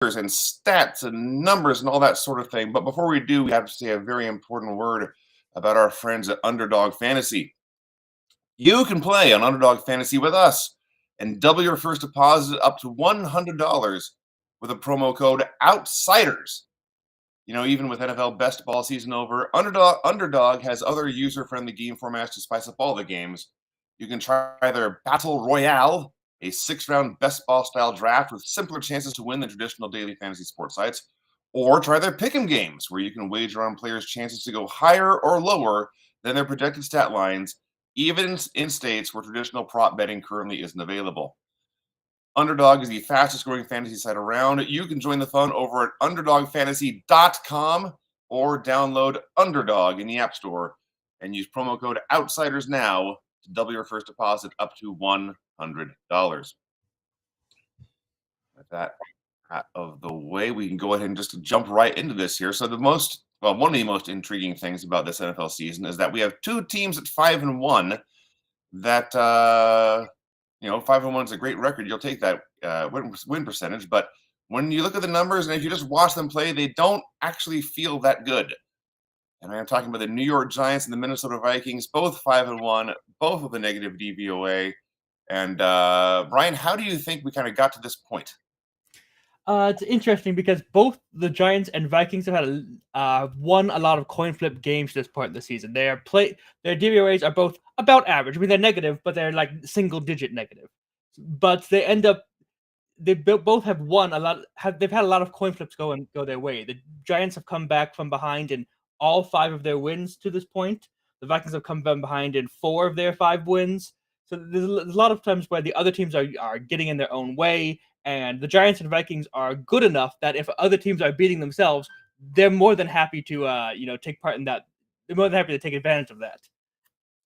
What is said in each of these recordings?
and stats and numbers and all that sort of thing. But before we do, we have to say a very important word about our friends at Underdog Fantasy. You can play on Underdog Fantasy with us and double your first deposit up to $100 with a promo code OUTSIDERS. Even with NFL best ball season over, Underdog has other user-friendly game formats to spice up all the games. You can try their Battle Royale, a 6-round best ball style draft with simpler chances to win than traditional daily fantasy sports sites, or try their Pick'em games, where you can wager on players' chances to go higher or lower than their projected stat lines, even in states where traditional prop betting currently isn't available. Underdog is the fastest growing fantasy site around. You can join the fun over at underdogfantasy.com or download Underdog in the App Store and use promo code OUTSIDERS now to double your first deposit up to $100. With that out of the way, we can go ahead and just jump right into this here. So one of the most intriguing things about this NFL season is that we have two teams at 5-1 that 5-1 is a great record. You'll take that win percentage. But when you look at the numbers and if you just watch them play, they don't actually feel that good. And I'm talking about the New York Giants and the Minnesota Vikings, both 5-1, both with a negative DVOA. And Brian, how do you think we kind of got to this point? It's interesting because both the Giants and Vikings have had won a lot of coin flip games to this point in the season. Their DVOAs are both about average. I mean, they're negative, but they're like single digit negative. But they both have won a lot. They've had a lot of coin flips go their way. The Giants have come back from behind in all 5 of their wins to this point. The Vikings have come from behind in 4 of their 5 wins. So there's a lot of times where the other teams are getting in their own way. And the Giants and Vikings are good enough that if other teams are beating themselves, they're more than happy to take part in that. They're more than happy to take advantage of that,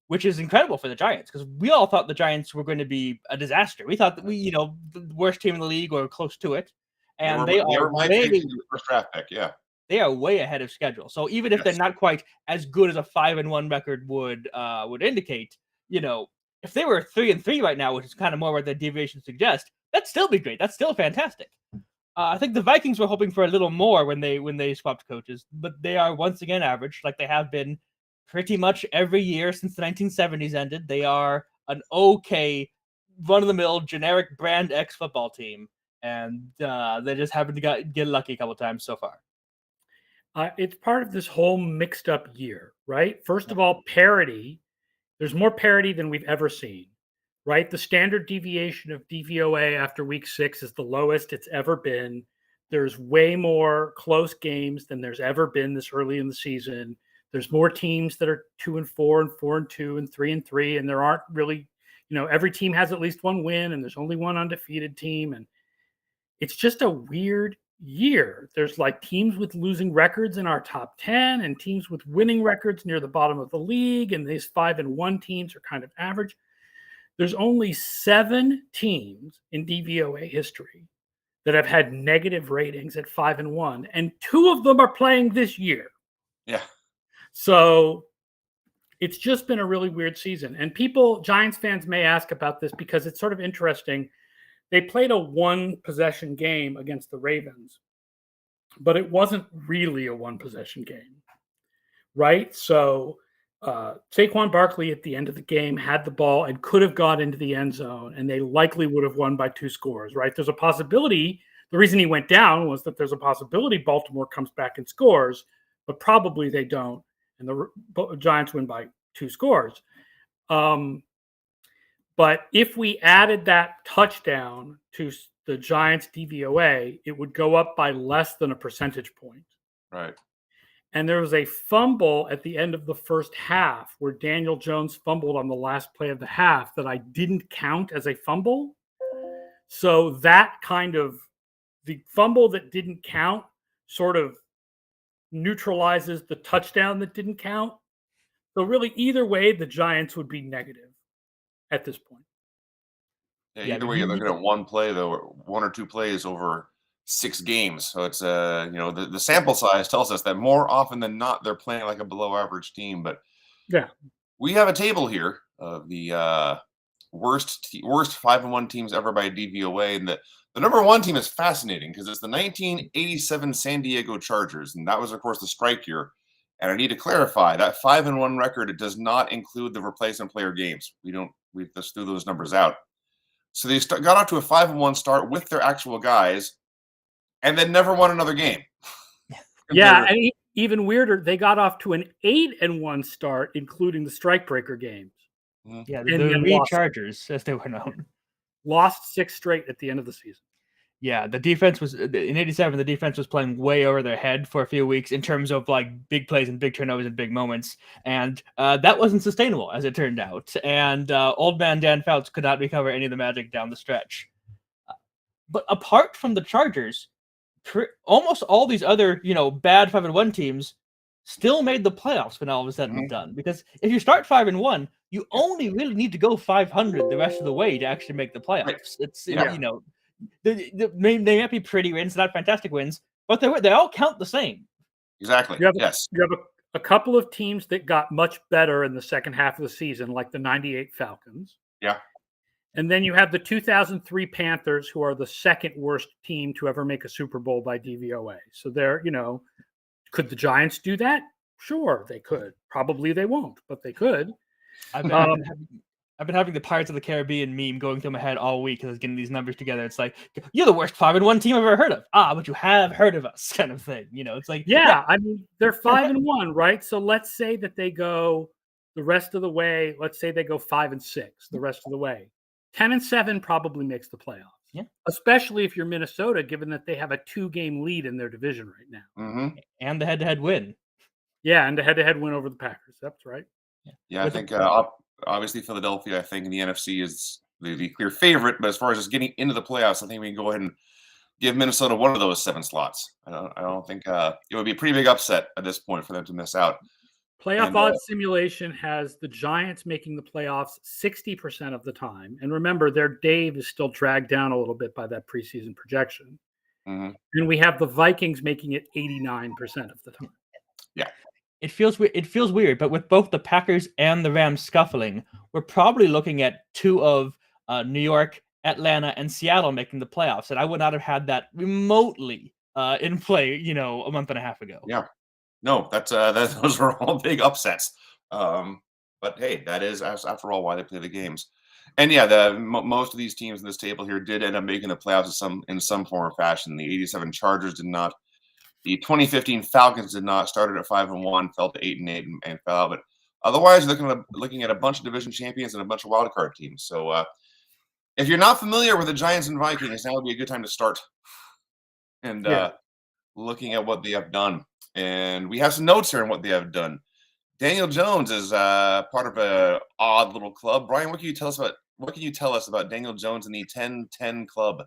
which is incredible for the Giants because we all thought the Giants were going to be a disaster. We thought that the worst team in the league or close to it, and they are my first draft pick. Yeah, they are way ahead of schedule. So even if they're not quite as good as a 5-1 record would indicate, if they were 3-3 right now, which is kind of more what the deviation suggests, that'd still be great. That's still fantastic. I think the Vikings were hoping for a little more when they swapped coaches, but they are once again average, like they have been pretty much every year since the 1970s ended. They are an okay, run-of-the-mill, generic brand X football team, and they just happen to get lucky a couple times so far. It's part of this whole mixed-up year, right? First of all, parity. There's more parity than we've ever seen, right? The standard deviation of DVOA after week 6 is the lowest it's ever been. There's way more close games than there's ever been this early in the season. There's more teams that are 2-4 and 4-2 and 3-3, and there aren't really, every team has at least one win, and there's only one undefeated team, and it's just a weird year. There's like teams with losing records in our top 10 and teams with winning records near the bottom of the league, and these 5-1 teams are kind of average. There's only 7 teams in DVOA history that have had negative ratings at 5-1, and 2 of them are playing this year. Yeah. So it's just been a really weird season. And Giants fans may ask about this because it's sort of interesting. They played a 1-possession game against the Ravens, but it wasn't really a 1-possession game, right? So Saquon Barkley at the end of the game had the ball and could have got into the end zone, and they likely would have won by 2 scores, right? There's a possibility. The reason he went down was that there's a possibility Baltimore comes back and scores, but probably they don't, and the Giants win by 2 scores. But if we added that touchdown to the Giants' DVOA, it would go up by less than a percentage point. Right. And there was a fumble at the end of the first half where Daniel Jones fumbled on the last play of the half that I didn't count as a fumble. So that kind of, the fumble that didn't count sort of neutralizes the touchdown that didn't count. So really, either way, the Giants would be negative at this point. Yeah, either way, you're looking at one play, though, 1 or 2 plays over 6 games. So it's the sample size tells us that more often than not they're playing like a below average team. But yeah, we have a table here of the worst 5-1 teams ever by DVOA, and the number one team is fascinating because it's the 1987 San Diego Chargers, and that was, of course, the strike year. And I need to clarify that 5-1 record, it does not include the replacement player games. We just threw those numbers out. So they got off to a 5-1 start with their actual guys, and then never won another game. Yeah, and even weirder, they got off to an 8-1 start, including the strikebreaker games. Yeah, the Rechargers, as they were known. Lost 6 straight at the end of the season. Yeah, the defense was in '87. The defense was playing way over their head for a few weeks in terms of like big plays and big turnovers and big moments, and that wasn't sustainable as it turned out. And old man Dan Fouts could not recover any of the magic down the stretch. But apart from the Chargers, almost all these other bad 5-1 teams still made the playoffs when all of a sudden was done. Because if you start 5-1, you only really need to go 500 the rest of the way to actually make the playoffs. It's they might be pretty wins, not fantastic wins, but they all count the same. Exactly. You have a couple of teams that got much better in the second half of the season, like the '98 Falcons. Yeah. And then you have the 2003 Panthers, who are the second worst team to ever make a Super Bowl by DVOA. So they're, could the Giants do that? Sure, they could. Probably they won't, but they could. I've been having the Pirates of the Caribbean meme going through my head all week because I was getting these numbers together. It's like, you're the worst 5-1 team I've ever heard of. But you have heard of us, kind of thing. It's like, yeah. I mean, they're 5-1, right? So let's say that they go the rest of the way. Let's say they go 5-6 the rest of the way. 10-7 probably makes the playoffs. Yeah, especially if you're Minnesota, given that they have a 2-game lead in their division right now, and the head-to-head win. Yeah, and the head-to-head win over the Packers. That's right. Yeah, I think obviously Philadelphia, I think in the NFC is the clear favorite, but as far as just getting into the playoffs, I think we can go ahead and give Minnesota one of those 7 slots. I don't think it would be a pretty big upset at this point for them to miss out. Playoff odds simulation has the Giants making the playoffs 60% of the time. And remember, their Dave is still dragged down a little bit by that preseason projection. And we have the Vikings making it 89% of the time. Yeah. It feels weird, but with both the Packers and the Rams scuffling, we're probably looking at 2 of New York, Atlanta, and Seattle making the playoffs. And I would not have had that remotely in play, a month and a half ago. Yeah. No, those were all big upsets. But hey, that is after all why they play the games. And yeah, most of these teams in this table here did end up making the playoffs in some form or fashion. The '87 Chargers did not. The 2015 Falcons did not. Started at 5-1, fell to 8-8, and fell out. But otherwise, looking at a bunch of division champions and a bunch of wildcard teams. So if you're not familiar with the Giants and Vikings, now would be a good time to start and looking at what they have done. And we have some notes here on what they have done. Daniel Jones is part of an odd little club. Brian, what can you tell us about Daniel Jones and the 10-10 club?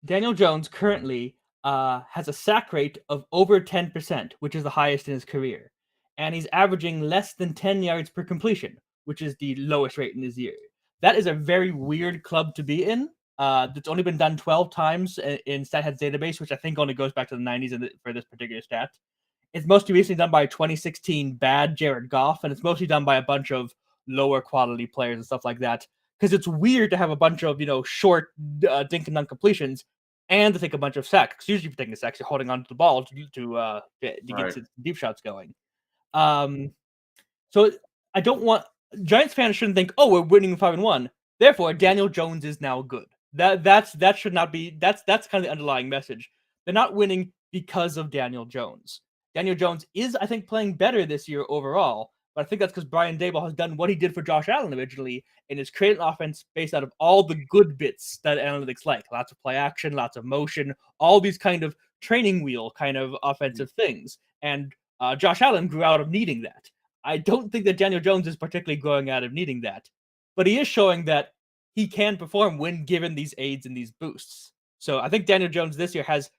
Daniel Jones currently has a sack rate of over 10%, which is the highest in his career. And he's averaging less than 10 yards per completion, which is the lowest rate in his year. That is a very weird club to be in. It's only been done 12 times in StatHead's database, which I think only goes back to the 90s for this particular stat. It's mostly recently done by 2016 bad Jared Goff, and it's mostly done by a bunch of lower quality players and stuff like that. Because it's weird to have a bunch of short dink and dunk completions and to take a bunch of sacks. Because usually if you're taking a sack, you're holding onto the ball to get deep shots going. So I don't want Giants fans shouldn't think, oh, we're winning 5-1. Therefore, Daniel Jones is now good. That should not be. That's kind of the underlying message. They're not winning because of Daniel Jones. Daniel Jones is, I think, playing better this year overall, but I think that's because Brian Daboll has done what he did for Josh Allen originally and is creating an offense based out of all the good bits that analytics like. Lots of play action, lots of motion, all these kind of training wheel kind of offensive things. And Josh Allen grew out of needing that. I don't think that Daniel Jones is particularly growing out of needing that, but he is showing that he can perform when given these aids and these boosts. So I think Daniel Jones this year has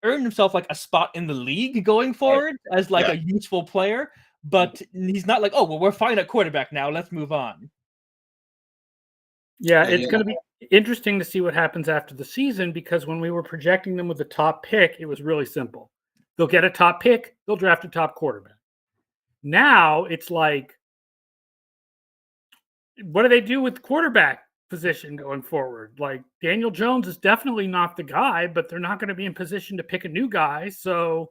earned himself like a spot in the league going forward as like a useful player, but he's not like, oh, well, we're fine at quarterback now. Let's move on. Yeah, it's going to be interesting to see what happens after the season, because when we were projecting them with the top pick, it was really simple. They'll get a top pick. They'll draft a top quarterback. Now it's like, what do they do with quarterback position going forward? Like Daniel Jones is definitely not the guy, but they're not going to be in position to pick a new guy. So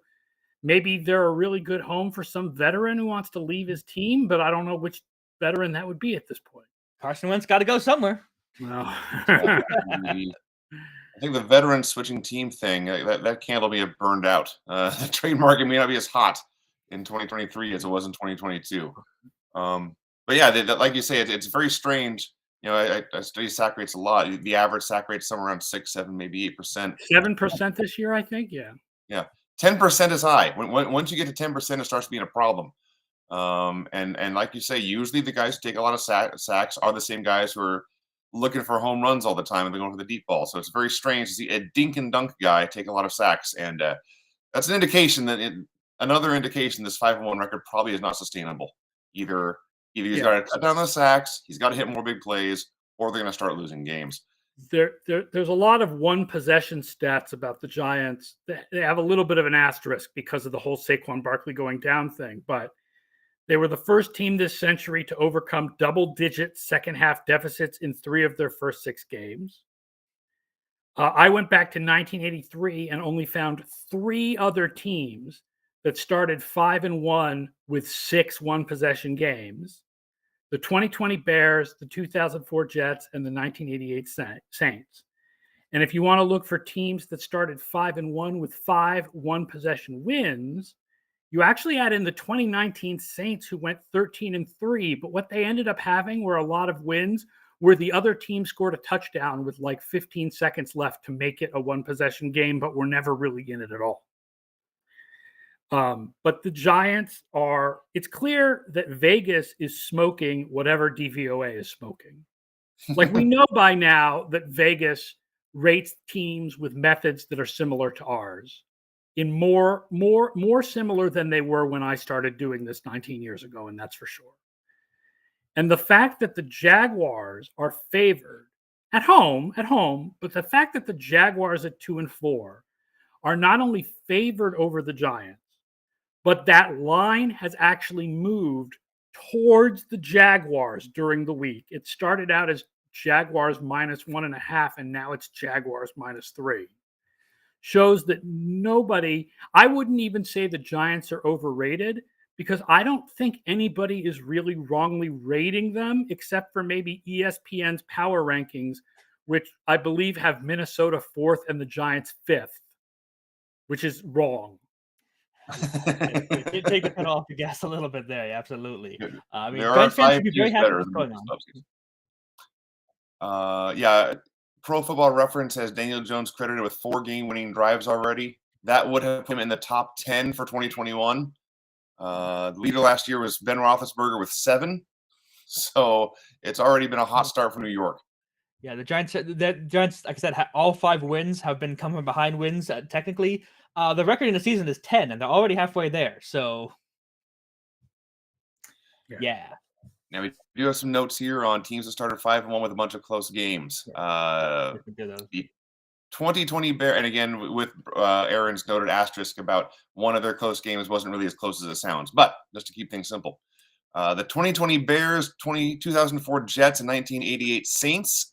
maybe they're a really good home for some veteran who wants to leave his team, but I don't know which veteran that would be at this point. Carson Wentz got to go somewhere. Well, I think the veteran switching team thing, that candle may have burned out. The trade market may not be as hot in 2023 as it was in 2022. But yeah, like you say, it's very strange. You know, I study sack rates a lot. The average sack rate is somewhere around 6, 7, maybe 8%. 7% this year, I think. Yeah. Yeah. 10% is high. Once you get to 10%, it starts being a problem. And like you say, usually the guys who take a lot of sacks are the same guys who are looking for home runs all the time and they're going for the deep ball. So it's very strange to see a dink and dunk guy take a lot of sacks. And that's an indication that another indication this 5-1 record probably is not sustainable. Either he's got to cut down the sacks, he's got to hit more big plays, or they're going to start losing games. There's a lot of one possession stats about the Giants. They have a little bit of an asterisk because of the whole Saquon Barkley going down thing, but they were the first team this century to overcome double-digit second-half deficits in 3 of their first 6 games. I went back to 1983 and only found 3 other teams that started 5-1 with 6 one-possession games. The 2020 Bears, the 2004 Jets, and the 1988 Saints. And if you want to look for teams that started 5-1 with 5 one-possession wins, you actually add in the 2019 Saints, who went 13-3, but what they ended up having were a lot of wins where the other team scored a touchdown with like 15 seconds left to make it a one-possession game, but were never really in it at all. But the Giants it's clear that Vegas is smoking whatever DVOA is smoking. Like we know by now that Vegas rates teams with methods that are similar to ours, in more similar than they were when I started doing this 19 years ago, and that's for sure. And the fact that the Jaguars are favored at home, but the fact that the Jaguars at 2-4 are not only favored over the Giants, but that line has actually moved towards the Jaguars during the week. It started out as Jaguars -1.5, and now it's Jaguars -3. Shows that I wouldn't even say the Giants are overrated, because I don't think anybody is really wrongly rating them, except for maybe ESPN's power rankings, which I believe have Minnesota 4th and the Giants 5th, which is wrong. Take the pen off the gas a little bit there. Yeah, absolutely. I mean, there are Giants fans 5 should be very teams happy better with than what's going the on. yeah, Pro Football Reference has Daniel Jones credited with 4 game-winning drives already. That would have put him in the top 10 for 2021. The leader last year was Ben Roethlisberger with 7. So it's already been a hot start for New York. Yeah, the Giants, like I said, all 5 wins have been coming behind wins. Technically, the record in the season is 10, and they're already halfway there. So, yeah. Now we do have some notes here on teams that started 5-1 with a bunch of close games. The 2020 Bears, and again with Aaron's noted asterisk about one of their close games wasn't really as close as it sounds, but just to keep things simple. The 2020 Bears, 2004 Jets, and 1988 Saints.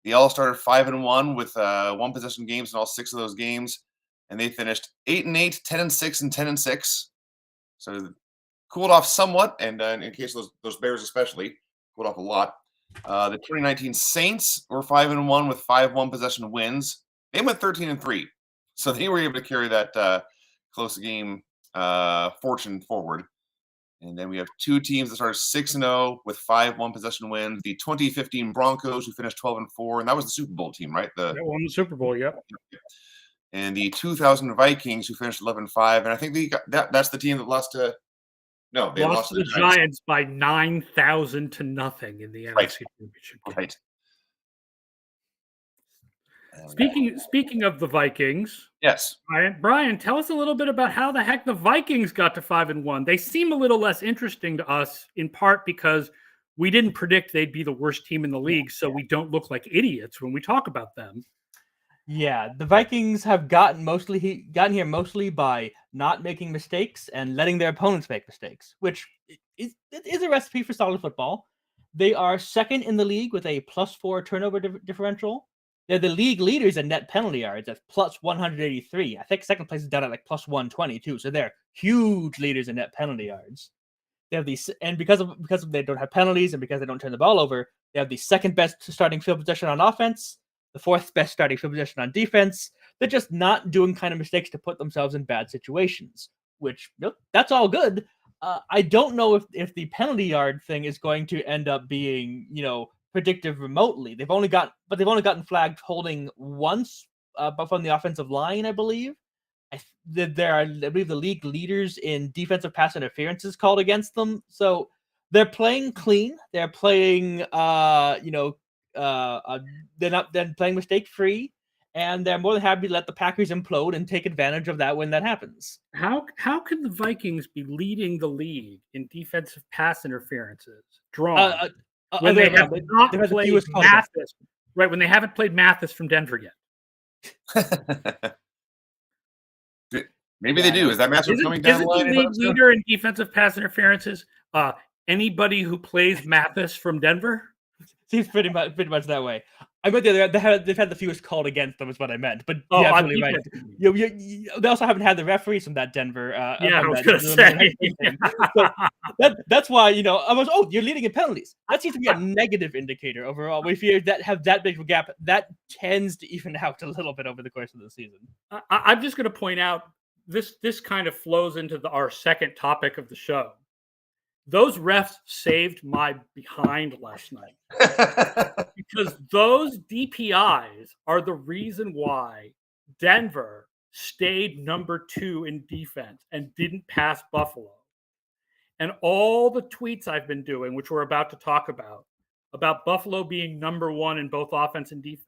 They all started 5-1 with one-possession games in all 6 of those games, and they finished 8-8, 10-6, and 10-6. So cooled off somewhat, and in case those Bears especially cooled off a lot. The 2019 Saints were 5-1 with 5 one-possession wins. They went 13-3, so they were able to carry that close game fortune forward. And then we have 2 teams that started 6-0 with 5 one-possession wins. The 2015 Broncos, who finished 12-4, and that was the Super Bowl team, right? That won the Super Bowl, yep. And the 2000 Vikings, who finished 11-5, and I think that's the team that lost to. No, they lost to the Giants by 9,000 to nothing in the NFC Championship. Right. Speaking of the Vikings, yes, Brian, tell us a little bit about how the heck the Vikings got to 5-1. They seem a little less interesting to us, in part because we didn't predict they'd be the worst team in the league, so we don't look like idiots when we talk about them. Yeah, the Vikings have gotten here mostly by not making mistakes and letting their opponents make mistakes, which is a recipe for solid football. They are second in the league with a +4 turnover differential. They're the league leaders in net penalty yards at +183. I think second place is down at like +120 too. So they're huge leaders in net penalty yards. They have these, and because they don't have penalties and because they don't turn the ball over, they have the second best starting field position on offense, the fourth best starting field position on defense. They're just not doing kind of mistakes to put themselves in bad situations, which that's all good. I don't know if the penalty yard thing is going to end up being, predictive remotely. They've only gotten flagged holding once, but from the offensive line, I believe. I believe the league leaders in defensive pass interferences called against them. So they're playing clean. They're playing, they're playing mistake free, and they're more than happy to let the Packers implode and take advantage of that when that happens. How can the Vikings be leading the league in defensive pass interferences drawn when they have not played Mathis? Right, when they haven't played Mathis from Denver yet. Maybe they do. Is that matchup coming down the line? Isn't the league leader in defensive pass interferences anybody who plays Mathis from Denver? Seems pretty much that way. I meant they've had the fewest called against them is what I meant. But yeah, absolutely right. They also haven't had the referees from that Denver. I was going to say. So that's why I was. Oh, you're leading in penalties. That seems to be a negative indicator overall. If you have that big of a gap, that tends to even out a little bit over the course of the season. I'm just going to point out this kind of flows into our second topic of the show. Those refs saved my behind last night because those DPIs are the reason why Denver stayed number 2 in defense and didn't pass Buffalo. And all the tweets I've been doing, which we're about to talk about Buffalo being number 1 in both offense and defense,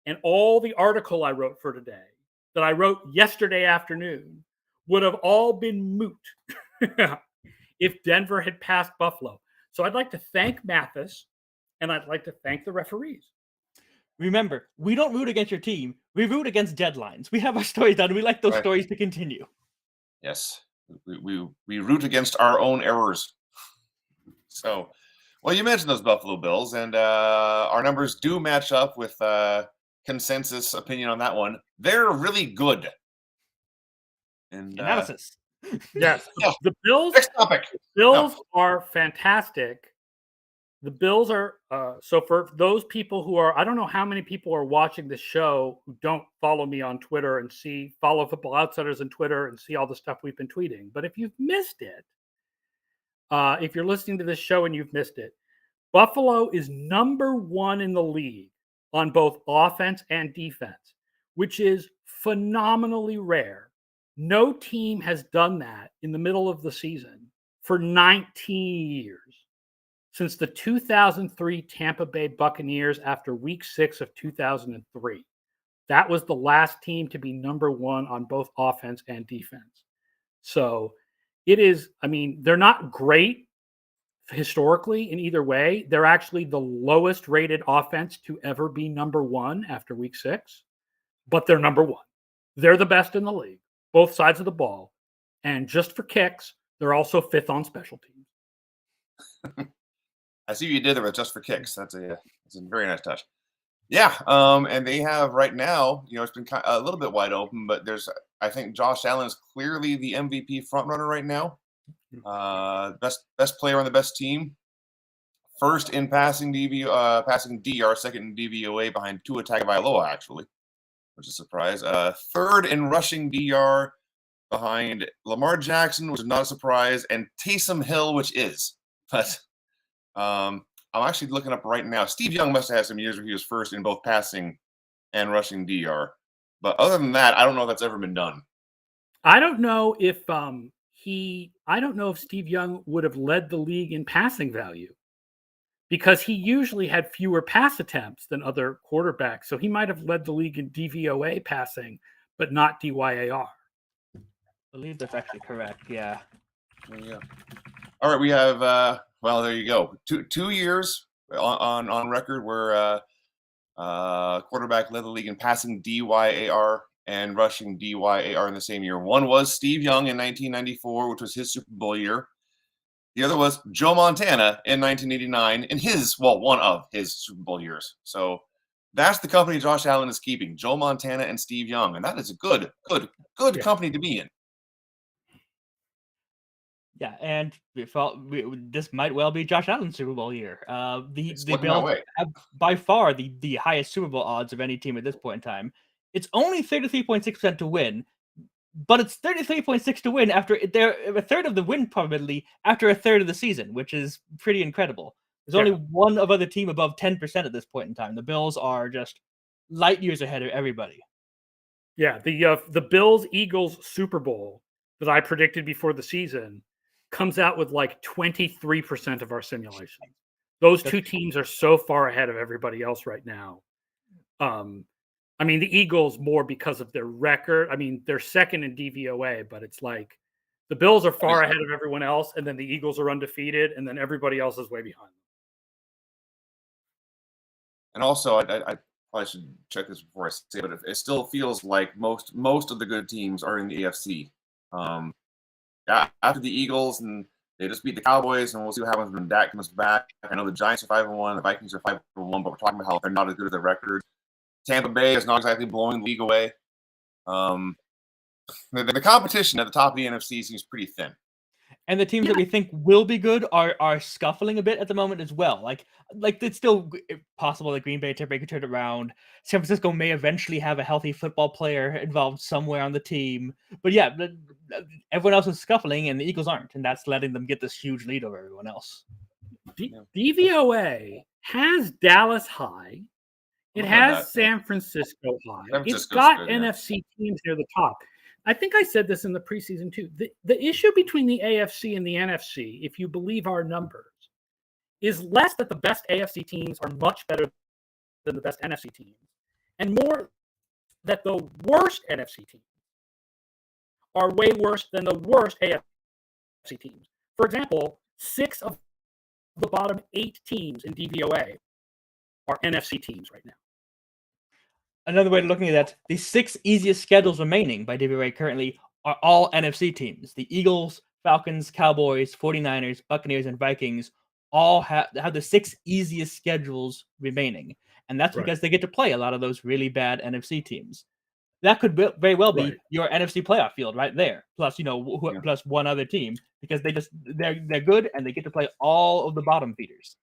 and all the article I wrote for today that I wrote yesterday afternoon would have all been moot if Denver had passed Buffalo. So I'd like to thank Mathis, and I'd like to thank the referees. Remember, we don't root against your team. We root against deadlines. We have our stories done. We like those stories to continue. Yes. We root against our own errors. So, well, you mentioned those Buffalo Bills, and our numbers do match up with consensus opinion on that one. They're really good. And analysis. Yes, the Bills. Next topic. Bills are fantastic. The Bills are so for those people who are, I don't know how many people are watching this show who don't follow me on Twitter and follow Football Outsiders on Twitter and see all the stuff we've been tweeting. But if you've missed it, if you're listening to this show and you've missed it, Buffalo is number 1 in the league on both offense and defense, which is phenomenally rare. No team has done that in the middle of the season for 19 years. Since the 2003 Tampa Bay Buccaneers after week 6 of 2003. That was the last team to be number 1 on both offense and defense. So it is, they're not great historically in either way. They're actually the lowest rated offense to ever be number 1 after week 6, but they're number 1. They're the best in the league, both sides of the ball. And just for kicks, they're also 5th on special teams. I see what you did there with just for kicks. That's a very nice touch. Yeah, and they have right now, it's been a little bit wide open, but I think Josh Allen is clearly the MVP frontrunner right now. Best player on the best team. First in passing passing DR, second in DVOA behind Tua Tagovailoa, actually, which is a surprise. Third in rushing DR behind Lamar Jackson, which is not a surprise, and Taysom Hill, which is. But I'm actually looking up right now. Steve Young must have had some years where he was first in both passing and rushing DR. But other than that, I don't know if that's ever been done. I don't know if Steve Young would have led the league in passing value because he usually had fewer pass attempts than other quarterbacks. So he might have led the league in DVOA passing, but not DYAR. I believe that's actually correct. Yeah. Yeah. All right, we have well, there you go. Two years on record where quarterback led the league in passing DYAR and rushing DYAR in the same year. One was Steve Young in 1994, which was his Super Bowl year. The other was Joe Montana in 1989 in one of his Super Bowl years. So that's the company Josh Allen is keeping, Joe Montana and Steve Young. And that is a good company to be in. Yeah, and this might well be Josh Allen's Super Bowl year. The looking that Bills way. have by far the highest Super Bowl odds of any team at this point in time. It's only 33.6% to win, but it's 33.6 to win after they're a third of the win probability after a third of the season, which is pretty incredible. There's only one other team above 10% at this point in time. The Bills are just light years ahead of everybody. Yeah, the Bills-Eagles Super Bowl that I predicted before the season comes out with like 23% of our simulations. Those two teams are so far ahead of everybody else right now. I mean, the Eagles more because of their record. I mean, they're second in DVOA, but it's like the Bills are far ahead of everyone else, and then the Eagles are undefeated, and then everybody else is way behind them. And also, I probably should check this before I say it, but it still feels like most of the good teams are in the AFC. After the Eagles, and they just beat the Cowboys, and we'll see what happens when Dak comes back. I know the Giants are 5-1, the Vikings are 5-1, but we're talking about how they're not as good as their record. Tampa Bay is not exactly blowing the league away. The competition at the top of the NFC seems pretty thin. And the teams that we think will be good are scuffling a bit at the moment as well. Like it's still possible that Green Bay could turn it around. San Francisco may eventually have a healthy football player involved somewhere on the team. But yeah, everyone else is scuffling and the Eagles aren't. And that's letting them get this huge lead over everyone else. DVOA has Dallas high. It has San Francisco high. It's got NFC teams near the top. I think I said this in the preseason too. The issue between the AFC and the NFC, if you believe our numbers, is less that the best AFC teams are much better than the best NFC teams, and more that the worst NFC teams are way worse than the worst AFC teams. For example, 6 of the bottom 8 teams in DVOA are NFC teams right now. Another way of looking at that, the 6 easiest schedules remaining by DVOA currently are all NFC teams. The Eagles, Falcons, Cowboys, 49ers, Buccaneers, and Vikings all have the 6 easiest schedules remaining. And that's because they get to play a lot of those really bad NFC teams. That could very well be your NFC playoff field right there. Plus, plus one other team, because they're good and they get to play all of the bottom feeders.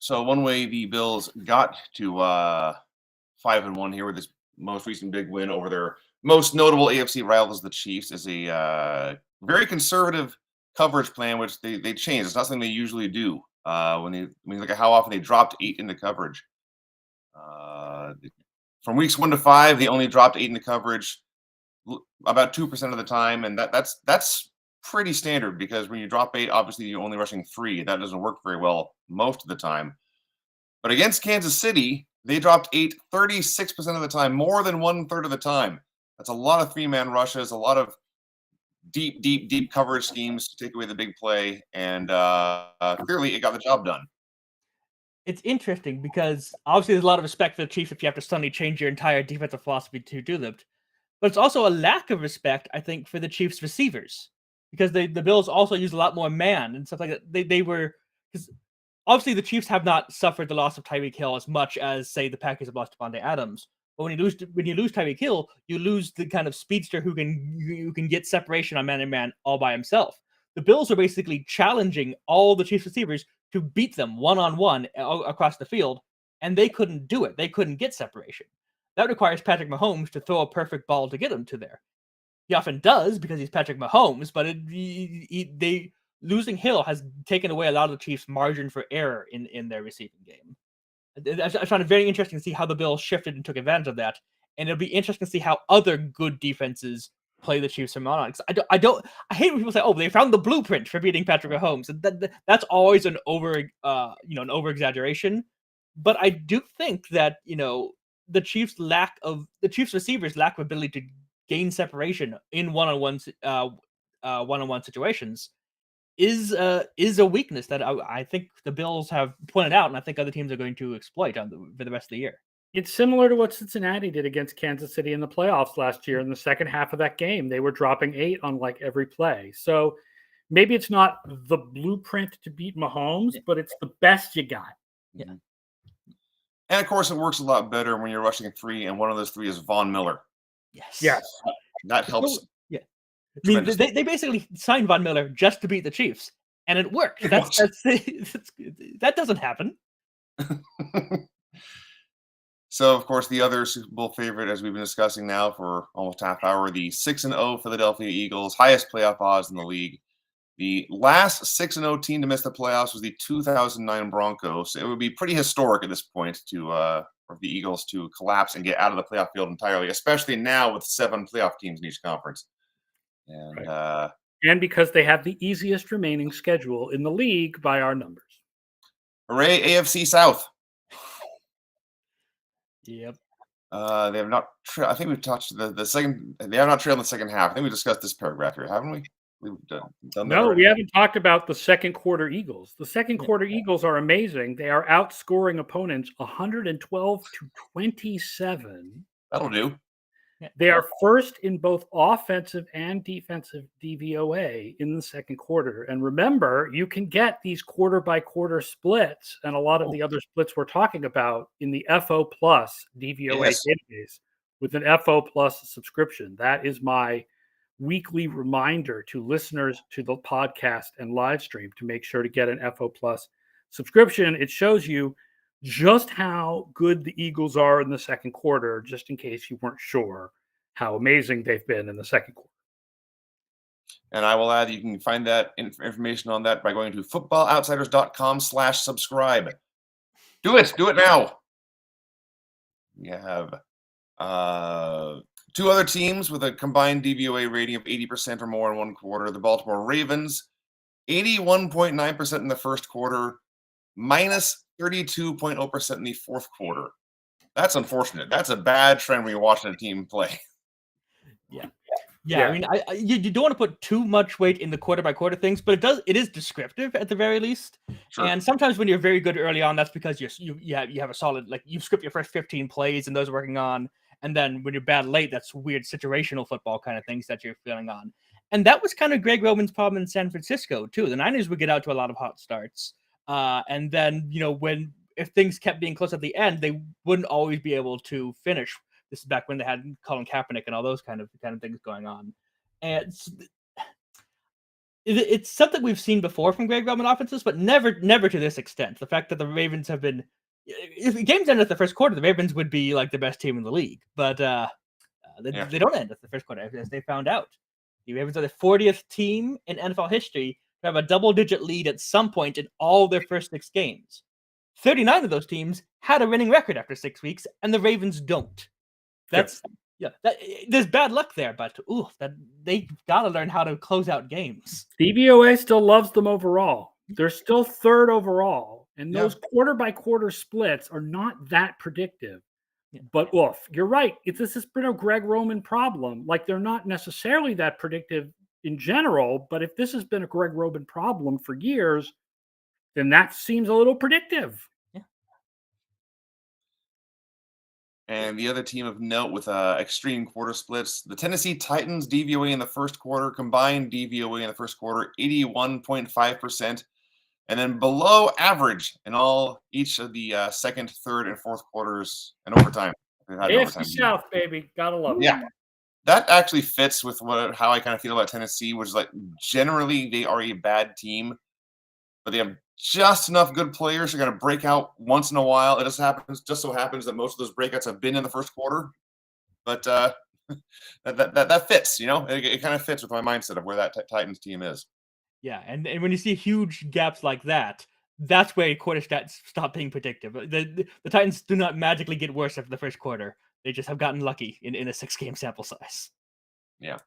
So one way the Bills got to 5-1 here with this most recent big win over their most notable AFC rivals, the Chiefs, is a very conservative coverage plan, which they changed. It's not something they usually do. When you look at how often they dropped 8 into coverage. From weeks 1 to 5, they only dropped 8 into coverage about 2% of the time, and that's pretty standard, because when you drop 8, obviously you're only rushing 3. That doesn't work very well most of the time. But against Kansas City, they dropped 8 36% of the time, more than 1/3 of the time. That's a lot of 3-man rushes, a lot of deep coverage schemes to take away the big play, and clearly it got the job done. It's interesting because obviously there's a lot of respect for the Chiefs if you have to suddenly change your entire defensive philosophy to do that. But it's also a lack of respect, I think, for the Chiefs receivers, because the Bills also use a lot more man and stuff like that. They were, because obviously the Chiefs have not suffered the loss of Tyreek Hill as much as, say, the Packers have lost Devontae Adams. But when you lose Tyreek Hill, you lose the kind of speedster who can get separation on man-to-man all by himself. The Bills are basically challenging all the Chiefs receivers to beat them one-on-one across the field, and they couldn't do it. They couldn't get separation. That requires Patrick Mahomes to throw a perfect ball to get him to there. He often does because he's Patrick Mahomes, but losing Hill has taken away a lot of the Chiefs' margin for error in their receiving game. I found it very interesting to see how the Bills shifted and took advantage of that, and it'll be interesting to see how other good defenses play the Chiefs from on. I hate when people say, "Oh, they found the blueprint for beating Patrick Mahomes." That's always an over exaggeration. But I do think that the Chiefs' receivers' lack of ability to gain separation in one-on-one situations is a weakness that I think the Bills have pointed out, and I think other teams are going to exploit for the rest of the year. It's similar to what Cincinnati did against Kansas City in the playoffs last year. In the second half of that game, they were dropping 8 on like every play. So maybe it's not the blueprint to beat Mahomes, but it's the best you got. Yeah. And of course, it works a lot better when you're rushing 3, and one of those 3 is Von Miller. Yes. That helps. Yeah. I mean, tremendously. they basically signed Von Miller just to beat the Chiefs, and it worked. That doesn't happen. So, of course, the other Super Bowl favorite, as we've been discussing now for almost half hour, the 6-0 Philadelphia Eagles, highest playoff odds in the league. The last 6-0 team to miss the playoffs was the 2009 Broncos. It would be pretty historic at this point for the Eagles to collapse and get out of the playoff field entirely, especially now with 7 playoff teams in each conference. And right. And because they have the easiest remaining schedule in the league by our numbers. Hooray, AFC South. Yep. They have not. I think we've touched the second. They have not trailed in the second half. I think we discussed this paragraph here, haven't we? We've done that. No, already. we haven't talked about the second quarter Eagles. The second quarter Eagles are amazing. They are outscoring opponents 112-27. That'll do. They are first in both offensive and defensive DVOA in the second quarter. And remember, you can get these quarter by quarter splits and a lot of the other splits we're talking about in the FO Plus DVOA database with an FO Plus subscription. That is my weekly reminder to listeners to the podcast and live stream to make sure to get an FO Plus subscription. It shows you just how good the Eagles are in the second quarter, just in case you weren't sure how amazing they've been in the second quarter. And I will add, you can find that information on that by going to footballoutsiders.com/subscribe. Do it now. We have 2 other teams with a combined DVOA rating of 80% or more in one quarter. The Baltimore Ravens, 81.9% in the first quarter, minus 32.0% in the fourth quarter. That's unfortunate. That's a bad trend when you're watching a team play. Yeah. I mean, you don't want to put too much weight in the quarter by quarter things, but it is descriptive at the very least. Sure. And sometimes when you're very good early on, that's because you have a solid, like, you script your first 15 plays and those are working on. And then when you're bad late, that's weird situational football kind of things that you're feeling on. And that was kind of Greg Roman's problem in San Francisco too. The Niners would get out to a lot of hot starts. And then, if things kept being close at the end, they wouldn't always be able to finish. This is back when they had Colin Kaepernick and all those kind of things going on. And it's something we've seen before from Greg Roman offenses, but never to this extent. The fact that the Ravens have been, if the games ended at the first quarter, the Ravens would be like the best team in the league. But they don't end at the first quarter, as they found out. The Ravens are the 40th team in NFL history to have a double-digit lead at some point in all their first 6 games. 39 of those teams had a winning record after 6 weeks, and the Ravens don't. There's bad luck there, but they got to learn how to close out games. DVOA still loves them overall. They're still 3rd overall, and those quarter by quarter splits are not that predictive. Yeah. But you're right. This has been a Greg Roman problem. Like, they're not necessarily that predictive in general, but if this has been a Greg Roman problem for years, then that seems a little predictive. And the other team of note with extreme quarter splits, the Tennessee Titans, DVOA in the first quarter, combined DVOA in the first quarter, 81.5%. And then below average in each of the second, third, and fourth quarters and overtime. AFC South, baby. Gotta love it. Yeah. That actually fits with how I kind of feel about Tennessee, which is like generally they are a bad team, but they have just enough good players who are going to break out once in a while. It just so happens that most of those breakouts have been in the first quarter. But that fits, it kind of fits with my mindset of where that Titans team is. Yeah, and when you see huge gaps like that, that's where quarter stats stop being predictive. The Titans do not magically get worse after the first quarter. They just have gotten lucky in a 6-game sample size. Yeah.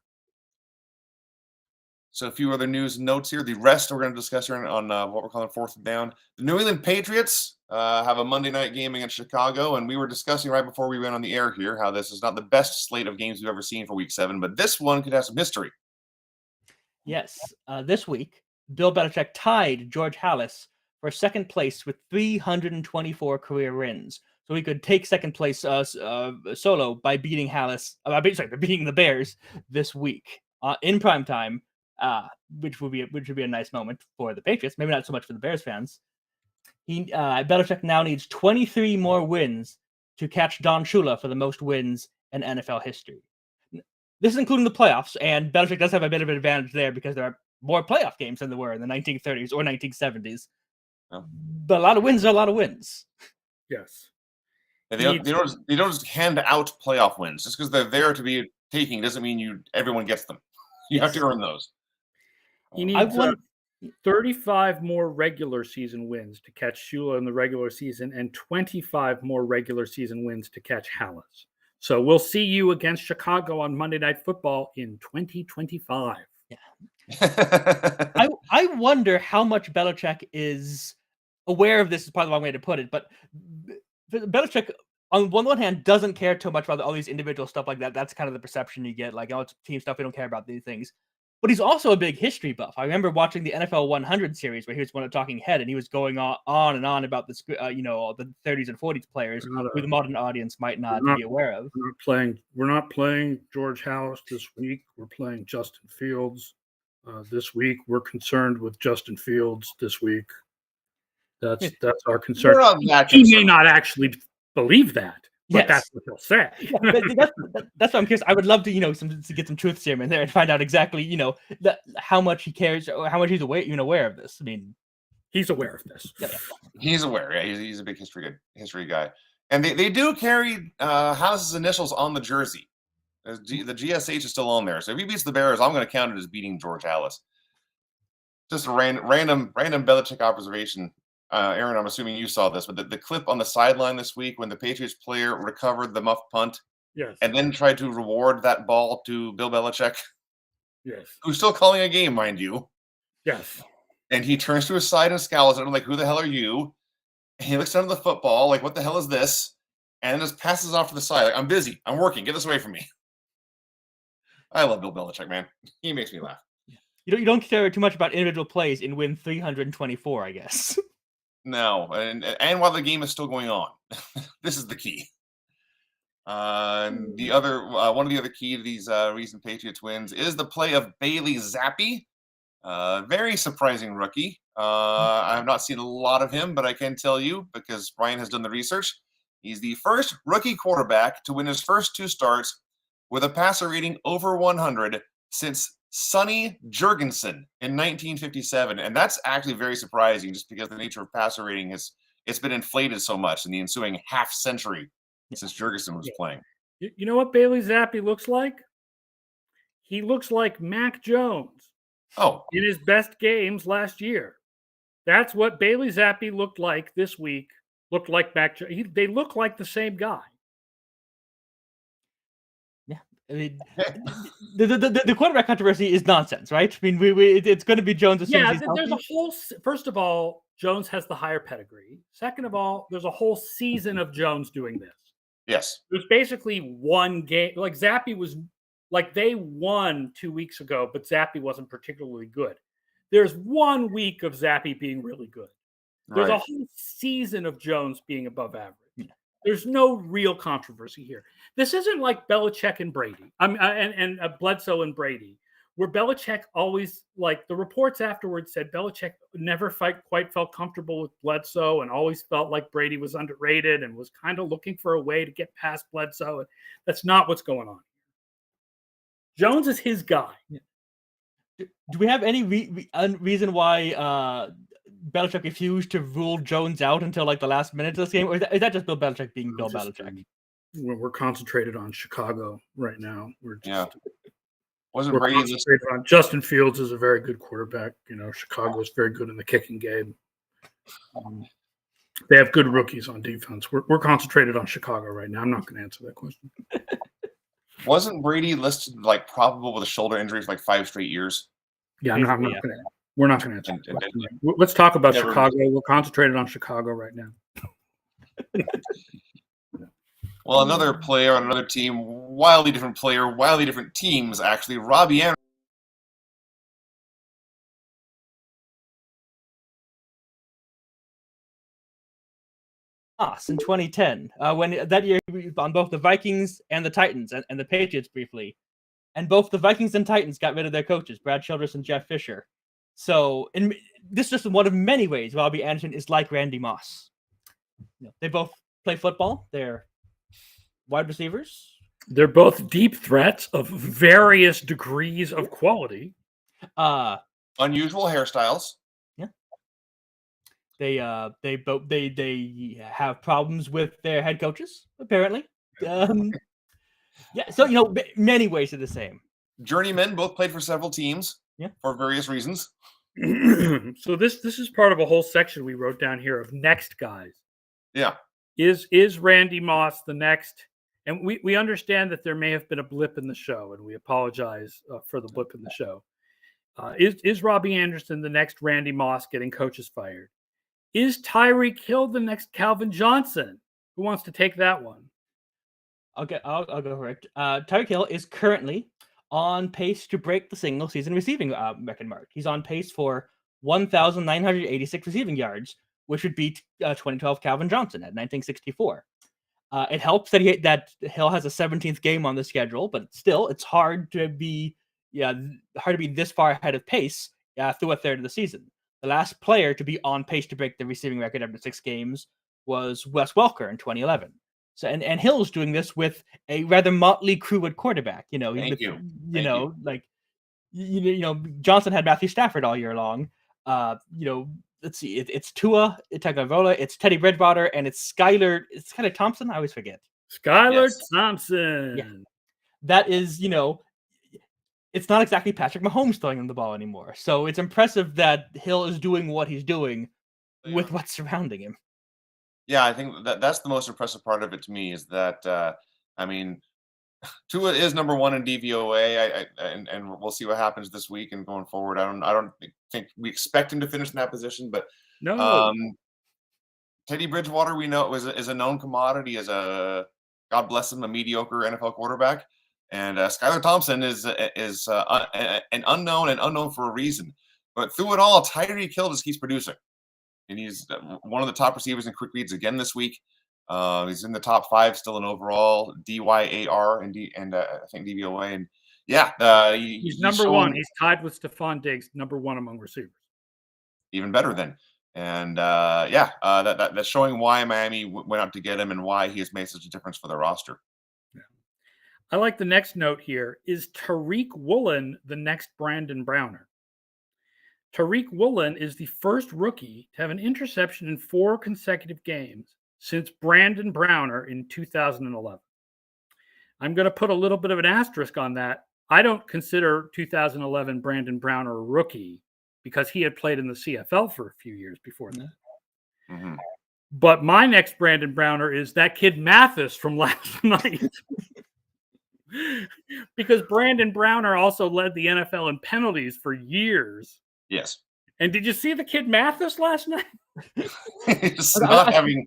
So a few other news and notes here. The rest we're going to discuss here on what we're calling fourth down. The New England Patriots have a Monday night game against Chicago, and we were discussing right before we went on the air here how this is not the best slate of games we've ever seen for Week 7, but this one could have some history. Yes. This week, Bill Belichick tied George Halas for second place with 324 career wins. so he could take second place solo by beating by beating the Bears this week in prime time, which would be a nice moment for the Patriots. Maybe not so much for the Bears fans. Belichick now needs 23 more wins to catch Don Shula for the most wins in NFL history. This is including the playoffs, and Belichick does have a bit of an advantage there because there are more playoff games than there were in the 1930s or 1970s. Oh. But a lot of wins are a lot of wins. Yes. And they don't just hand out playoff wins. Just because they're there to be taking doesn't mean everyone gets them. You have to earn those. He needs 35 more regular season wins to catch Shula in the regular season and 25 more regular season wins to catch Hallis. So we'll see you against Chicago on Monday Night Football in 2025. Yeah. I wonder how much Belichick is aware of this, is probably the wrong way to put it, but Belichick, on one hand, doesn't care too much about all these individual stuff like that. That's kind of the perception you get, like, oh, it's team stuff, we don't care about these things. But he's also a big history buff. I remember watching the NFL 100 series where he was one of talking head, and he was going on and on about the the 30s and 40s players who the modern audience might not be aware of. We're not playing George Hallis this week. We're playing Justin Fields this week. We're concerned with Justin Fields this week. That's our concern. He may not actually believe that, but that's what he'll say. That's what I'm curious. I would love to, to get some truth serum in there and find out exactly, how much he cares or how much he's aware of this. I mean, he's aware of this. Yeah. He's aware. Yeah, he's a big history guy, and they do carry Hallis's initials on the jersey. The GSH is still on there. So if he beats the Bears, I'm going to count it as beating George Hallis. Just a random Belichick observation. Aaron, I'm assuming you saw this, but the clip on the sideline this week when the Patriots player recovered the muff punt, yes, and then tried to reward that ball to Bill Belichick, yes, who's still calling a game, mind you, yes, and he turns to his side and scowls at him like, "Who the hell are you?" And he looks down at the football like, "What the hell is this?" And then just passes off to the side like, "I'm busy, I'm working, get this away from me." I love Bill Belichick, man. He makes me laugh. You don't care too much about individual plays in win 324, I guess. No, and while the game is still going on, this is the key. The other one of the other key to these recent Patriots wins is the play of Bailey Zappi. Very surprising rookie. I have not seen a lot of him, but I can tell you because Brian has done the research. He's the first rookie quarterback to win his first two starts with a passer rating over 100 since Sonny Jurgensen in 1957, and that's actually very surprising just because the nature of passer rating it's been inflated so much in the ensuing half century since Jurgensen was playing. You know what Bailey Zappi looks like? He looks like Mac Jones. Oh, in his best games last year. That's what Bailey Zappi looked like this week. Looked like Mac Jones. They look like the same guy. I mean, the quarterback controversy is nonsense, right? I mean, it's going to be Jones as soon as he's healthy. There's a whole. First of all, Jones has the higher pedigree. Second of all, there's a whole season of Jones doing this. Yes, there's basically one game. Like Zappi was, like they won 2 weeks ago, but Zappi wasn't particularly good. There's 1 week of Zappi being really good. There's a whole season of Jones being above average. There's no real controversy here. This isn't like Belichick and Brady, and Bledsoe and Brady, where Belichick always, like the reports afterwards said, Belichick never quite felt comfortable with Bledsoe and always felt like Brady was underrated and was kind of looking for a way to get past Bledsoe. That's not what's going on. Jones is his guy. Do we have any reason why Belichick refused to rule Jones out until like the last minute of this game? Or is that just Bill Belichick being Bill Belichick? We're concentrated on Chicago right now. We're Brady concentrated on Justin Fields is a very good quarterback. Chicago is very good in the kicking game. They have good rookies on defense. We're concentrated on Chicago right now. I'm not going to answer that question. Wasn't Brady listed like probable with a shoulder injury for like 5 straight years? Yeah, we're not going to answer that question. Let's talk about Chicago. We're concentrated on Chicago right now. Well, another player on another team, wildly different player, wildly different teams, actually. Robbie Anderson. Moss in 2010, when that year he was on both the Vikings and the Titans and the Patriots briefly. And both the Vikings and Titans got rid of their coaches, Brad Childress and Jeff Fisher. So this is just one of many ways Robbie Anderson is like Randy Moss. They both play football. They're wide receivers. They're both deep threats of various degrees of quality. Unusual hairstyles. Yeah. They have problems with their head coaches, apparently. Yeah, so many ways are the same. Journeymen, both played for several teams. Yeah. For various reasons. So this is part of a whole section we wrote down here of next guys. Yeah. Is Randy Moss the next? And we understand that there may have been a blip in the show, and we apologize for the blip in the show. Is Robbie Anderson the next Randy Moss getting coaches fired? Is Tyreek Hill the next Calvin Johnson? Who wants to take that one? I'll go for it. Tyreek Hill is currently on pace to break the single season receiving record mark. He's on pace for 1,986 receiving yards, which would beat 2012 Calvin Johnson at 1964. It helps that Hill has a 17th game on the schedule, but still, it's hard to be this far ahead of pace through a third of the season. The last player to be on pace to break the receiving record after 6 games was Wes Welker in 2011. So and Hill's doing this with a rather motley crew at quarterback. Thank you. Johnson had Matthew Stafford all year long. Let's see, it's Tua Tagovailoa, it's Teddy Bridgewater, and it's Skylar Thompson. I always forget. Skylar Thompson. Yeah. That is, it's not exactly Patrick Mahomes throwing him the ball anymore. So it's impressive that Hill is doing what he's doing with what's surrounding him. Yeah, I think that's the most impressive part of it to me is that, Tua is number 1 in DVOA, and we'll see what happens this week and going forward. I don't think we expect him to finish in that position, but no. Teddy Bridgewater, we know, is a known commodity as a, God bless him, a mediocre NFL quarterback, and Skylar Thompson is an unknown for a reason. But through it all, Tyreek Hill just keeps producing. And he's one of the top receivers in quick reads again this week. He's in the top 5 still in overall DYAR and I think DVOA. And he's number 1. He's tied with Stephon Diggs, number 1 among receivers. Even better then. And that's showing why Miami went out to get him and why he has made such a difference for their roster. Yeah. I like the next note here. Is Tariq Woolen the next Brandon Browner? Tariq Woolen is the first rookie to have an interception in 4 consecutive games since Brandon Browner in 2011. I'm going to put a little bit of an asterisk on that. I don't consider 2011 Brandon Browner a rookie because he had played in the CFL for a few years before that. Mm-hmm. But my next Brandon Browner is that kid Mathis from last night. Because Brandon Browner also led the NFL in penalties for years. Yes. And did you see the kid Mathis last night? He's not having.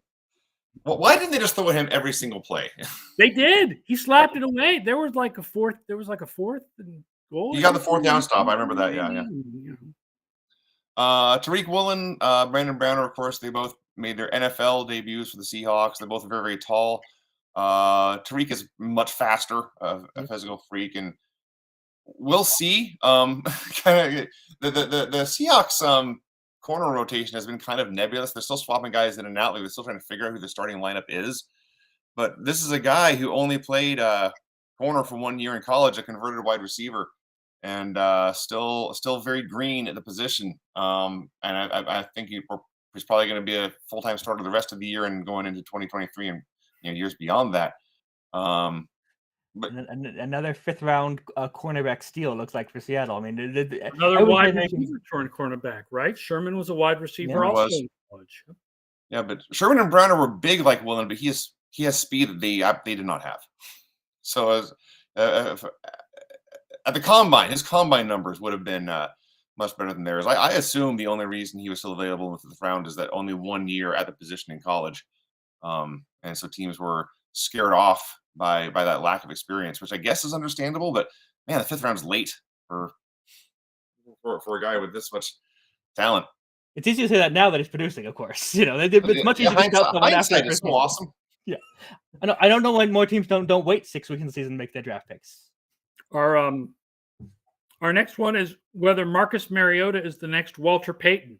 Well, why didn't they just throw at him every single play? They did. He slapped it away. There was like a fourth and goal. You got the 4th down stop. I remember that. Yeah. Tariq Woolen, Brandon Browner, of course, they both made their NFL debuts for the Seahawks. They're both very, very tall. Tariq is much faster, a physical freak, and we'll see. The Seahawks corner rotation has been kind of nebulous. They're still swapping guys in and out. Like they're still trying to figure out who the starting lineup is. But this is a guy who only played corner for 1 year in college, a converted wide receiver, and still very green at the position. And I think he's probably going to be a full-time starter the rest of the year and going into 2023 and years beyond that. But another 5th round cornerback steal looks like for Seattle. I mean, another wide receiver turned cornerback, right? Sherman was a wide receiver also in college. Yeah, but Sherman and Browner were big like Woolen, but he has speed that they did not have. So at the combine, his combine numbers would have been much better than theirs. I assume the only reason he was still available in the 5th round is that only 1 year at the position in college, and so teams were scared off by that lack of experience, which I guess is understandable. But man, the 5th round's late for a guy with this much talent. It's easy to say that now that he's producing, of course. It's much easier to tell someone after. Hindsight is so awesome. Yeah, I don't know why more teams don't wait 6 weeks in the season to make their draft picks. Our next one is whether Marcus Mariota is the next Walter Payton.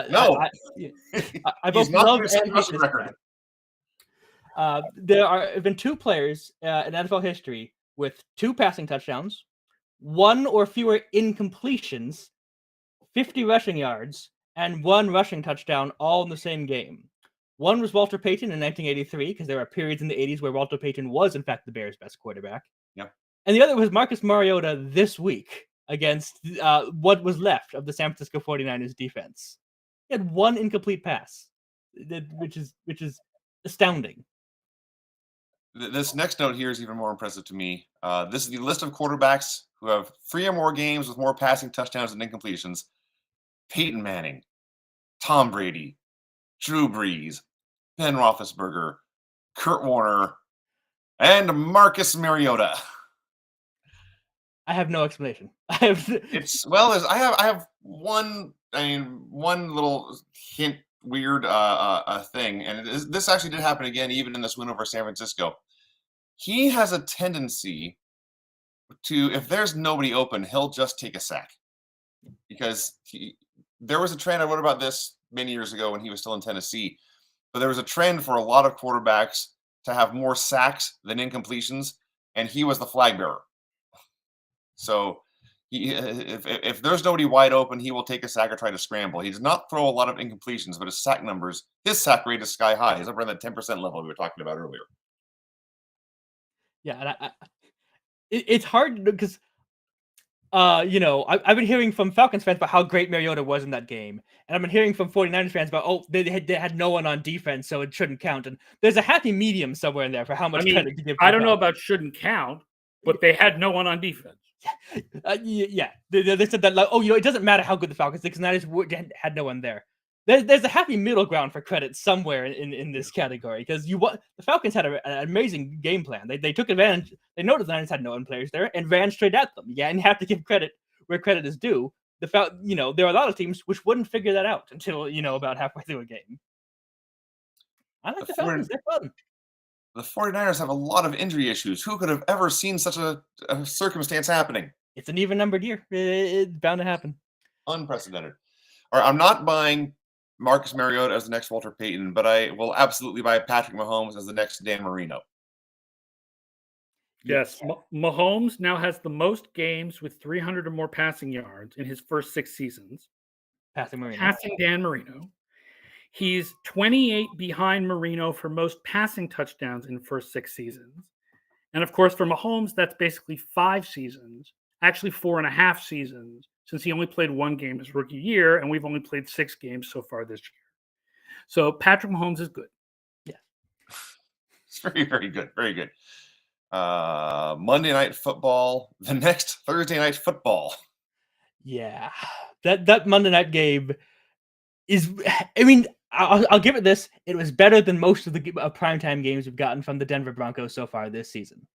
No, I both love and hate this record. There have been 2 players in NFL history with 2 passing touchdowns, 1 or fewer incompletions, 50 rushing yards, and 1 rushing touchdown all in the same game. One was Walter Payton in 1983, because there are periods in the 80s where Walter Payton was, in fact, the Bears' best quarterback. Yep. And the other was Marcus Mariota this week against what was left of the San Francisco 49ers defense. He had 1 incomplete pass, which is astounding. This next note here is even more impressive to me. This is the list of quarterbacks who have 3 or more games with more passing touchdowns than incompletions. Peyton Manning, Tom Brady, Drew Brees, Ben Roethlisberger, Kurt Warner, and Marcus Mariota. I have no explanation. I have one little hint, weird thing, and this actually did happen again, even in this win over San Francisco. He has a tendency to, if there's nobody open, he'll just take a sack, because there was a trend. I wrote about this many years ago when he was still in Tennessee, but there was a trend for a lot of quarterbacks to have more sacks than incompletions, and he was the flag bearer. So if there's nobody wide open, he will take a sack or try to scramble. He does not throw a lot of incompletions, but his sack rate is sky high. He's up around that 10% level we were talking about earlier. Yeah, and it's hard because I've been hearing from Falcons fans about how great Mariota was in that game, and I've been hearing from 49ers fans about they had no one on defense, so it shouldn't count. And there's a happy medium somewhere in there for how much credit to give. I don't know about shouldn't count, but they had no one on defense. Yeah. They said that, like, it doesn't matter how good the Falcons did, because Niners had no one there. There's a happy middle ground for credit somewhere in this category, because the Falcons had an amazing game plan. They took advantage. They noticed the Niners had no one players there and ran straight at them. Yeah, and you have to give credit where credit is due. There are a lot of teams which wouldn't figure that out until about halfway through a game. I like the Falcons. They're fun. The 49ers have a lot of injury issues. Who could have ever seen such a circumstance happening? It's an even-numbered year. It's bound to happen. Unprecedented. All right, I'm not buying Marcus Mariota as the next Walter Payton, but I will absolutely buy Patrick Mahomes as the next Dan Marino. Yes, Mahomes now has the most games with 300 or more passing yards in his first 6 seasons. Passing Dan Marino. He's 28 behind Marino for most passing touchdowns in the first 6 seasons. And of course, for Mahomes, that's basically 5 seasons, actually 4.5 seasons, since he only played 1 game his rookie year, and we've only played 6 games so far this year. So Patrick Mahomes is good. Yeah. It's very, very good. Very good. Monday Night Football, the next Thursday Night Football. Yeah. That Monday night game is, I'll give it this. It was better than most of the primetime games we've gotten from the Denver Broncos so far this season.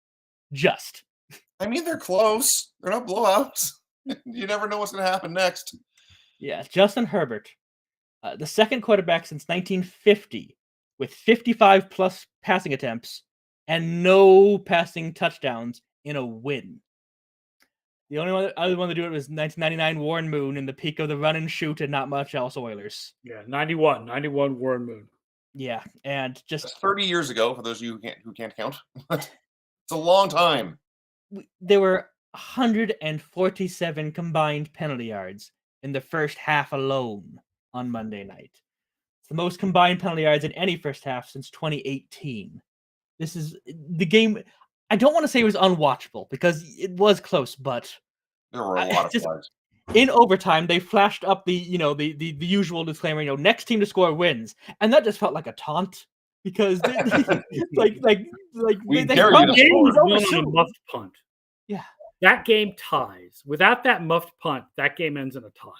They're close. They're not blowouts. You never know what's going to happen next. Yeah, Justin Herbert, the second quarterback since 1950 with 55-plus passing attempts and no passing touchdowns in a win. The only other one to do it was 1999 Warren Moon in the peak of the run and shoot and not much else Oilers. Yeah, 91 Warren Moon. Yeah, and just that's 30 years ago for those of you who can't count. It's a long time. There were 147 combined penalty yards in the first half alone on Monday night. It's the most combined penalty yards in any first half since 2018. This is the game. I don't want to say it was unwatchable because it was close, but there were a lot of flags. In overtime, they flashed up the usual disclaimer, next team to score wins, and that just felt like a taunt because they game was won on a muffed punt. Yeah, that game ties. Without that muffed punt, that game ends in a tie.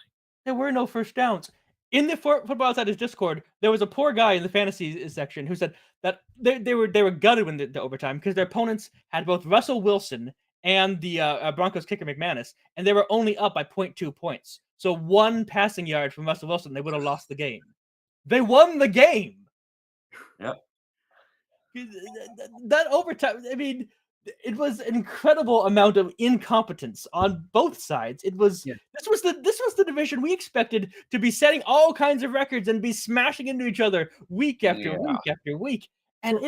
There were no first downs. In the Football Outsiders Discord, there was a poor guy in the fantasy section who said that they were gutted when the overtime because their opponents had both Russell Wilson and the Broncos kicker McManus, and they were only up by 0.2 points. So 1 passing yard from Russell Wilson, they would have lost the game. They won the game. Yep. That overtime, I mean, it was an incredible amount of incompetence on both sides. This was the division we expected to be setting all kinds of records and be smashing into each other week after week after week. And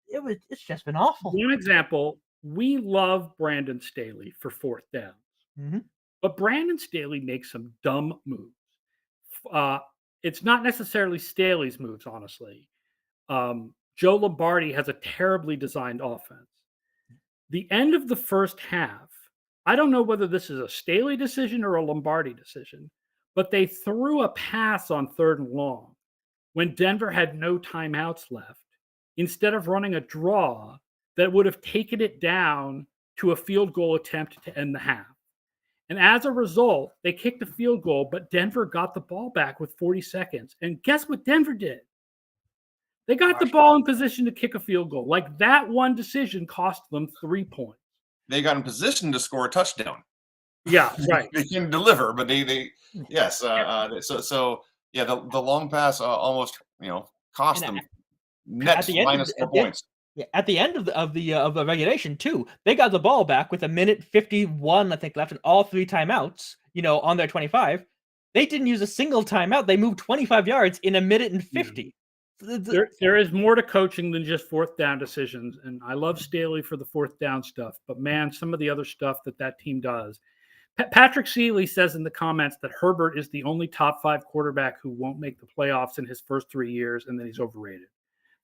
it's just been awful. One example, we love Brandon Staley for fourth downs. Mm-hmm. But Brandon Staley makes some dumb moves. It's not necessarily Staley's moves, honestly. Joe Lombardi has a terribly designed offense. The end of the first half, I don't know whether this is a Staley decision or a Lombardi decision, but they threw a pass on 3rd and long when Denver had no timeouts left, instead of running a draw that would have taken it down to a field goal attempt to end the half. And as a result, they kicked a field goal, but Denver got the ball back with 40 seconds. And guess what Denver did? They got the ball in position to kick a field goal. Like, that one decision cost them 3 points. They got in position to score a touchdown. Yeah, right. They can deliver, but yes. The long pass almost cost them net minus 4 points. Yeah, at the end of the regulation too, they got the ball back with 1:51, I think, left, and all 3 timeouts. On their 25, they didn't use a single timeout. They moved 25 yards in 1:50. There is more to coaching than just fourth down decisions, and I love Staley for the fourth down stuff. But man, some of the other stuff that team does. Patrick Seeley says in the comments that Herbert is the only top 5 quarterback who won't make the playoffs in his first 3 years, and then he's overrated.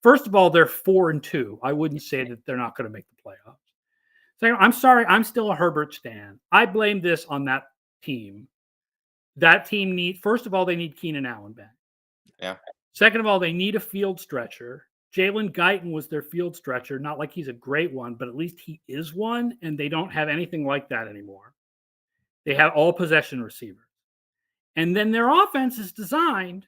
First of all, they're 4-2. I wouldn't say that they're not going to make the playoffs. So I'm sorry, I'm still a Herbert stan. I blame this on that team. That team first of all, they need Keenan Allen back. Yeah. Second of all, they need a field stretcher. Jalen Guyton was their field stretcher. Not like he's a great one, but at least he is one, and they don't have anything like that anymore. They have all possession receivers. And then their offense is designed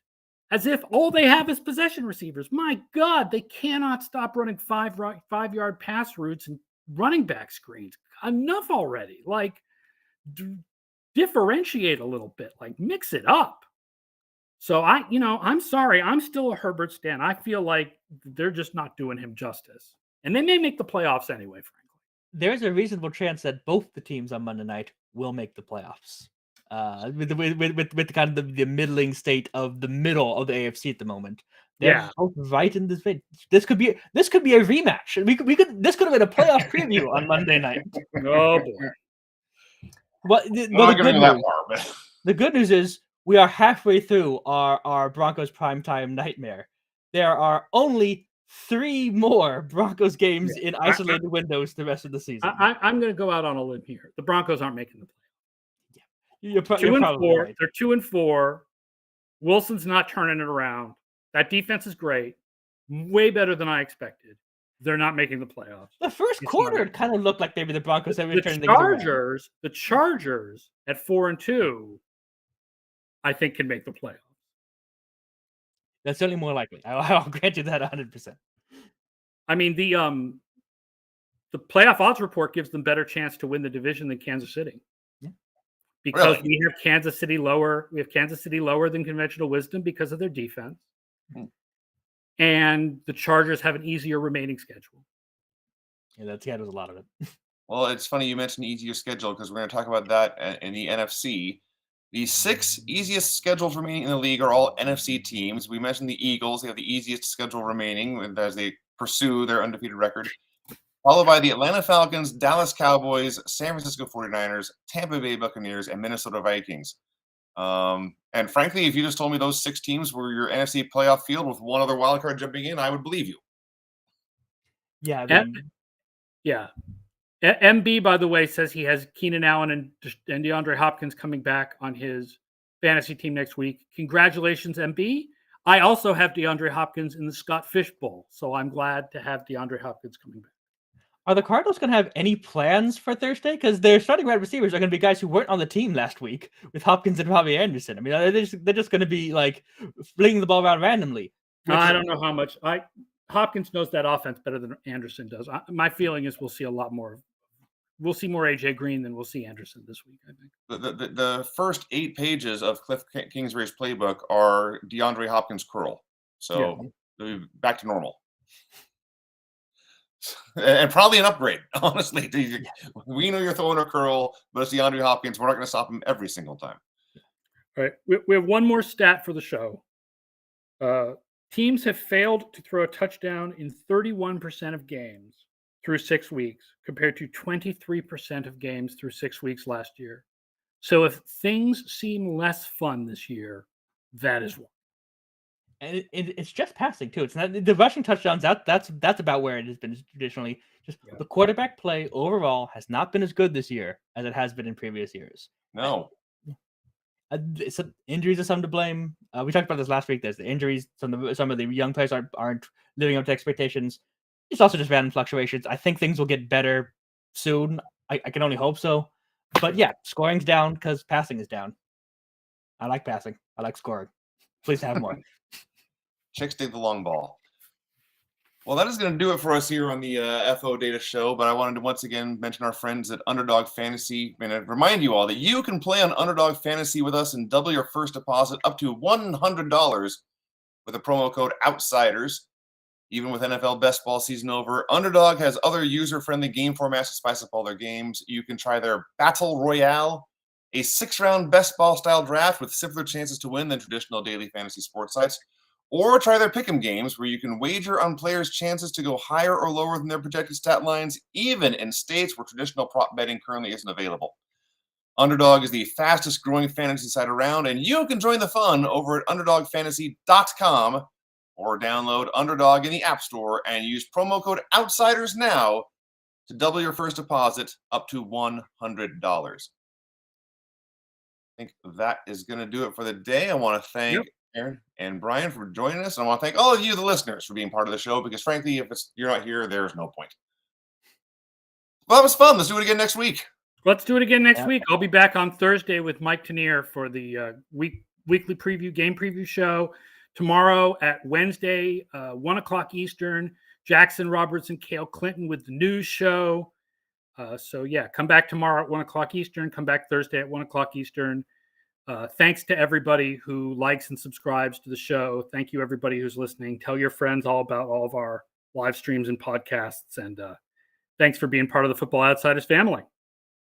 as if all they have is possession receivers. My God, they cannot stop running 5-yard pass routes and running back screens. Enough already. Like, differentiate a little bit. Like, mix it up. So I'm sorry. I'm still a Herbert stan. I feel like they're just not doing him justice. And they may make the playoffs anyway, frankly. There's a reasonable chance that both the teams on Monday night will make the playoffs. With the kind of the middling state of the middle of the AFC at the moment. They're both right in this vein. This could be a rematch. This could have been a playoff preview on Monday night. Oh boy. The good news is we are halfway through our Broncos primetime nightmare. There are only 3 more Broncos games in isolated windows the rest of the season. I'm going to go out on a limb here. The Broncos aren't making the playoffs. You're 2-4. right. They're 2-4. Wilson's not turning it around. That defense is great. Way better than I expected. They're not making the playoffs. The first quarter, it kind of looked like maybe the Broncos have returned things around. The Chargers at 4-2, I think can make the playoffs. That's certainly more likely. I'll grant you that 100%. I mean, the playoff odds report gives them better chance to win the division than Kansas City. Because we have Kansas City lower. We have Kansas City lower than conventional wisdom because of their defense. And the Chargers have an easier remaining schedule. Yeah, that scatters a lot of it. Well, it's funny you mentioned easier schedule because we're going to talk about that in the NFC. The 6 easiest schedules remaining in the league are all NFC teams. We mentioned the Eagles. They have the easiest schedule remaining as they pursue their undefeated record. Followed by the Atlanta Falcons, Dallas Cowboys, San Francisco 49ers, Tampa Bay Buccaneers, and Minnesota Vikings. And frankly, if you just told me those 6 teams were your NFC playoff field with one other wild card jumping in, I would believe you. Yeah. MB, by the way, says he has Keenan Allen and DeAndre Hopkins coming back on his fantasy team next week. Congratulations, MB. I also have DeAndre Hopkins in the Scott Fish Bowl, so I'm glad to have DeAndre Hopkins coming back. Are the Cardinals going to have any plans for Thursday? Because their starting wide receivers are going to be guys who weren't on the team last week with Hopkins and Robbie Anderson. I mean, they're just going to be like flinging the ball around randomly. I don't know how much. Hopkins knows that offense better than Anderson does. My feeling is we'll see a lot more we'll see more AJ Green than we'll see Anderson this week, I think. The first 8 pages of Cliff Kingsbury's playbook are DeAndre Hopkins curl. So we'll be back to normal. And probably an upgrade, honestly. We know you're throwing a curl, but it's DeAndre Hopkins. We're not going to stop him every single time. All right. We have one more stat for the show. Teams have failed to throw a touchdown in 31% of games through 6 weeks, compared to 23% of games through 6 weeks last year. So if things seem less fun this year, that is why. And it's just passing too. It's not the rushing touchdowns. That's about where it has been traditionally. Just the quarterback play overall has not been as good this year as it has been in previous years. No. Injuries are some to blame. We talked about this last week. There's the injuries. Some of the young players aren't living up to expectations. It's also just random fluctuations. I think things will get better soon. I can only hope so. But yeah, scoring's down because passing is down. I like passing. I like scoring. Please have more. Chicks dig the long ball. Well, that is going to do it for us here on the FO Data Show. But I wanted to once again mention our friends at Underdog Fantasy and remind you all that you can play on Underdog Fantasy with us and double your first deposit up to $100 with the promo code OUTSIDERS. Even with NFL best ball season over, Underdog has other user-friendly game formats to spice up all their games. You can try their Battle Royale, a 6-round best ball style draft with simpler chances to win than traditional daily fantasy sports sites. Or try their pick'em games where you can wager on players' chances to go higher or lower than their projected stat lines, even in states where traditional prop betting currently isn't available. Underdog is the fastest growing fantasy site around, and you can join the fun over at underdogfantasy.com or download Underdog in the App Store and use promo code OUTSIDERS now to double your first deposit up to $100. I think that is going to do it for the day. I want to thank Aaron and Brian for joining us. And I want to thank all of you, the listeners, for being part of the show, because frankly, if you're not here, there's no point. Well, that was fun. Let's do it again next week. Let's do it again next week. I'll be back on Thursday with Mike Tenier for the weekly preview, game preview show. Tomorrow at Wednesday, 1 o'clock Eastern, Jackson Roberts and Cale Clinton with the news show. So come back tomorrow at 1 o'clock Eastern. Come back Thursday at 1 o'clock Eastern. Thanks to everybody who likes and subscribes to the show. Thank you, everybody who's listening. Tell your friends all about all of our live streams and podcasts. And thanks for being part of the Football Outsiders family.